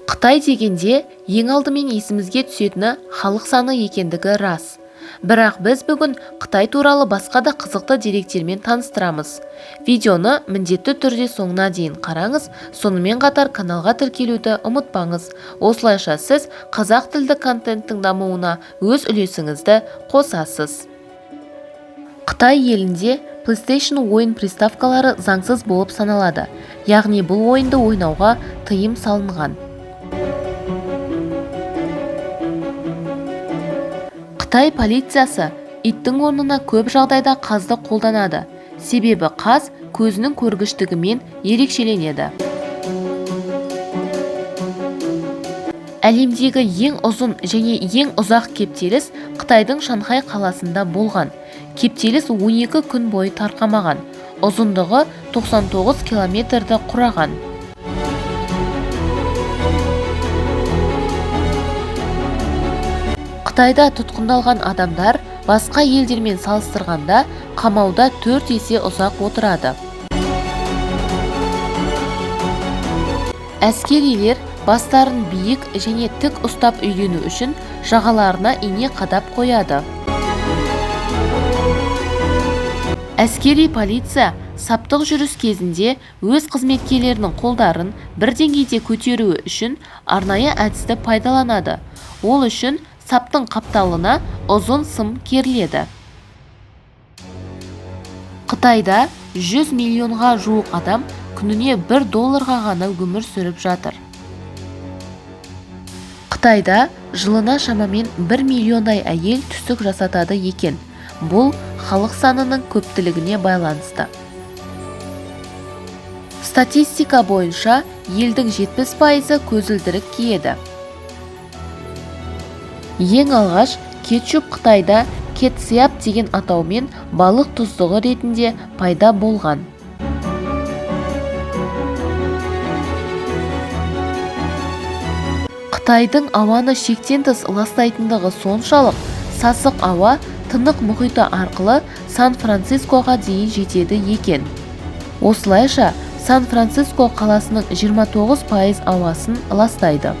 Қытай дегенде ең алдымен есімізге түсетіні халық саны екендігі рас. Бірақ біз бүгін Қытай туралы басқа да қызықты деректермен таныстырамыз. Видеоны міндетті түрде соңына дейін қараңыз, сонымен қатар каналға тіркелуді ұмытпаңыз. Осылайша сіз қазақ тілді контенттің дамуына өз үлесіңізді қосасыз. Қытай елінде PlayStation ойын приставкалары заңсыз болып саналады, яғни бұл ойынды ойнауға тыйым салынған. Қытай полициясы иттің орнына көп жағдайда қазды қолданады, себебі қаз көзінің көргіштігімен ерекшеленеді. Әлемдегі ең ұзын және ең ұзақ кептеліс Қытайдың Шанхай қаласында болған. Кептеліс 12 күн бойы тарқамаған, ұзындығы 99 километрді құраған. Қытайда тұтқындалған адамдар басқа елдермен салыстырғанда қамауда 4 есе ұзақ отырады. Әскерилер бастарын биік және тік ұстап үйрену үшін жағаларына ине қадап қояды. Әскери полиция саптық жүріс кезінде өз қызметкерлерінің қолдарын бір деңгейде көтеруі үшін арнайы әдісті пайдаланады. Ол үшін саптың қапталына ұзын сым керіледі. Қытайда 100 миллионға жуық адам күніне $1 ғана өмір сүріп жатыр. Қытайда жылына шамамен 1 миллиондай әйел түсік жасатады екен. Бұл халық санының көптілігіне байланысты. Статистика бойынша елдің 70% көзілдірік киеді. Ең алғаш кетчуп Қытайда кетсиап деген атаумен балық тұздығы ретінде пайда болған. Қытайдың ауаны шектен тыс ластайтындығы соншалық, сасық ауа Тынық мұхиты арқылы Сан-Францискоға дейін жетеді екен. Осылайша Сан-Франциско қаласының 29% ауасын ластайды.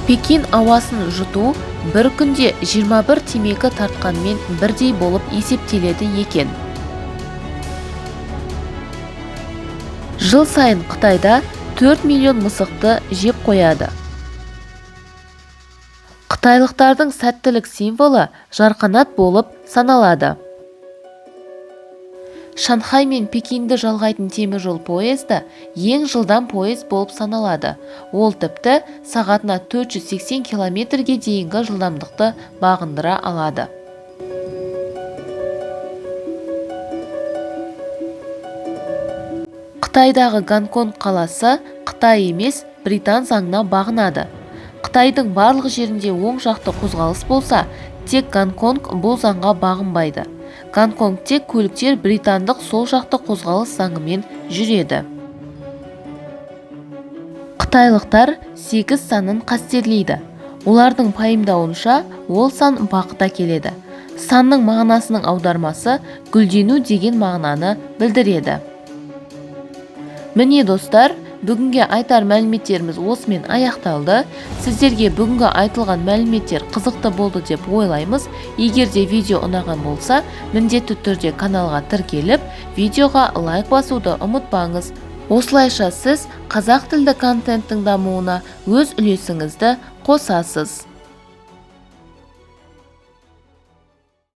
Пекин ауасын жұту бір күнде 21 темекі тартқанмен бірдей болып есептеледі екен. Жыл сайын Қытайда 4 миллион мысықты жеп қояды. Қытайлықтардың сәттілік символы жарқанат болып саналады. Шанхай мен Пекинді жалғайтын теміржол поезды ең жылдам поезд болып саналады. Ол тіпті сағатына 480 километрге дейінгі жылдамдықты бағындыра алады. Қытайдағы Гонконг қаласы Қытай емес, Британ заңына бағынады. Қытайдың барлық жерінде оң жақты қозғалыс болса, тек Гонконг бұл заңға бағынбайды. Гонконгте көліктер британдық сол жақты қозғалыс заңымен жүреді. Қытайлықтар 8 санын қастерлейді. Олардың пайымдауынша ол сан бақыт әкеледі. Санның мағынасының аудармасы гүлдену деген мағынаны білдіреді. Міне достар, бүгінге айтар мәліметтеріміз осымен аяқталды. Сіздерге бүгінгі айтылған мәліметтер қызықты болды деп ойлаймыз. Егер де видео ұнаған болса, міндетті түрде каналға тіркеліп, видеоға лайк басуды ұмытпаңыз. Осылайша сіз қазақ тілді контенттің дамуына өз үлесіңізді қосасыз.